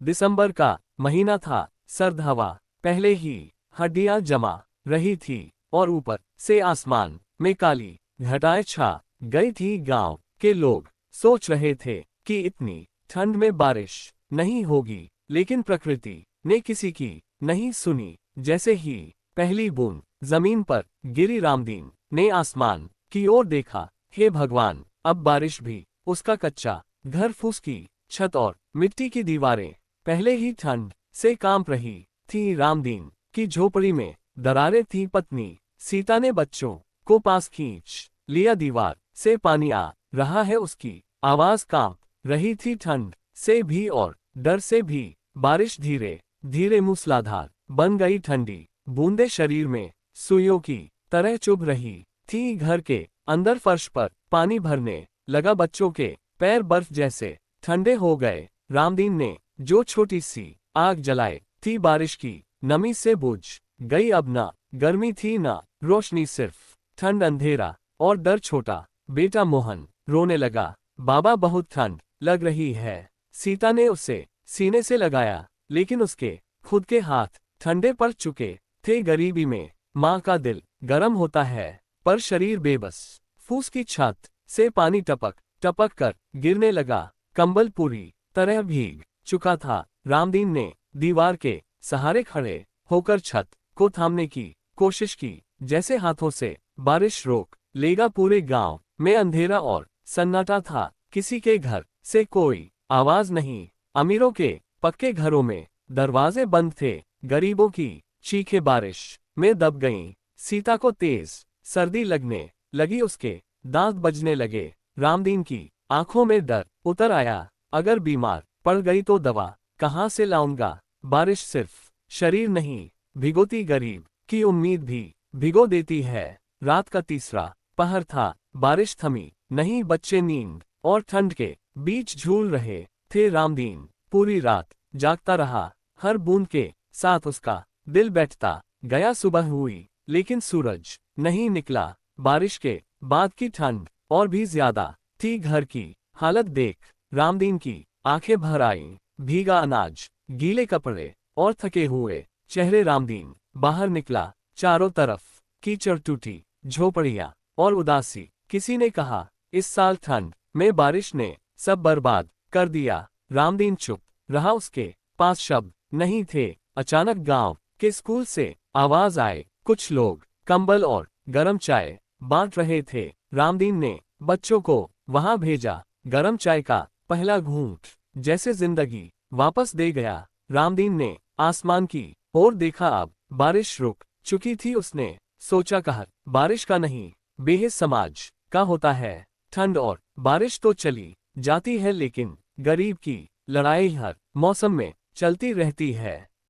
दिसंबर का महीना था। सर्द हवा पहले ही हड्डियां जमा रही थी और ऊपर से आसमान में काली घटाएं छा गई थी। गांव के लोग सोच रहे थे कि इतनी ठंड में बारिश नहीं होगी, लेकिन प्रकृति ने किसी की नहीं सुनी। जैसे ही पहली बूंद जमीन पर गिरी, रामदीन ने आसमान की ओर देखा। हे भगवान, अब बारिश भी। उसका कच्चा घर, फूस की छत और मिट्टी की दीवारें पहले ही ठंड से कांप रही थी। रामदीन की झोपड़ी में दरारें थी। पत्नी सीता ने बच्चों को पास खींच लिया। दीवार से पानी आ रहा है, उसकी आवाज कांप रही थी ठंड से भी और डर से भी। बारिश धीरे धीरे मूसलाधार बन गई। ठंडी बूंदे शरीर में सुइयों की तरह चुभ रही थी। घर के अंदर फर्श पर पानी भरने लगा। बच्चों के पैर बर्फ जैसे ठंडे हो गए। रामदीन ने जो छोटी सी आग जलाई थी, बारिश की नमी से बुझ गई। अब ना गर्मी थी ना रोशनी, सिर्फ ठंड, अंधेरा और डर। छोटा बेटा मोहन रोने लगा। बाबा, बहुत ठंड लग रही है। सीता ने उसे सीने से लगाया, लेकिन उसके खुद के हाथ ठंडे पड़ चुके थे। गरीबी में माँ का दिल गर्म होता है, पर शरीर बेबस। फूस की छत से पानी टपक टपक कर गिरने लगा। कंबल पूरी तरह भीग चुका था। रामदीन ने दीवार के सहारे खड़े होकर छत को थामने की कोशिश की, जैसे हाथों से बारिश रोक लेगा। पूरे गांव में अंधेरा और सन्नाटा था। किसी के घर से कोई आवाज नहीं। अमीरों के पक्के घरों में दरवाजे बंद थे। गरीबों की चीखें बारिश में दब गईं। सीता को तेज सर्दी लगने लगी, उसके दांत बजने लगे। रामदीन की आंखों में डर उतर आया। अगर बीमार पड़ गई तो दवा कहाँ से लाऊंगा? बारिश सिर्फ शरीर नहीं भिगोती, गरीब की उम्मीद भी भिगो देती है। रात का तीसरा पहर था। बारिश थमी नहीं। बच्चे नींद और ठंड के बीच झूल रहे थे। रामदीन पूरी रात जागता रहा। हर बूंद के साथ उसका दिल बैठता गया। सुबह हुई, लेकिन सूरज नहीं निकला। बारिश के बाद की ठंड और भी ज्यादा थी। घर की हालत देख रामदीन की आंखें भर आईं। भीगा अनाज, गीले कपड़े और थके हुए चेहरे। रामदीन बाहर निकला। चारों तरफ कीचड़, टूटी झोपड़ियां और उदासी। किसी ने कहा, इस साल ठंड में बारिश ने सब बर्बाद कर दिया। रामदीन चुप रहा, उसके पास शब्द नहीं थे। अचानक गांव के स्कूल से आवाज आए। कुछ लोग कंबल और गरम चाय बांट रहे थे। रामदीन ने बच्चों को वहां भेजा। गरम चाय का पहला घूंट जैसे जिंदगी वापस दे गया। रामदीन ने आसमान की ओर देखा। अब बारिश रुक चुकी थी। उसने सोचा, कहर बारिश का नहीं, बेहिस समाज का होता है। ठंड और बारिश तो चली जाती है, लेकिन गरीब की लड़ाई हर मौसम में चलती रहती है।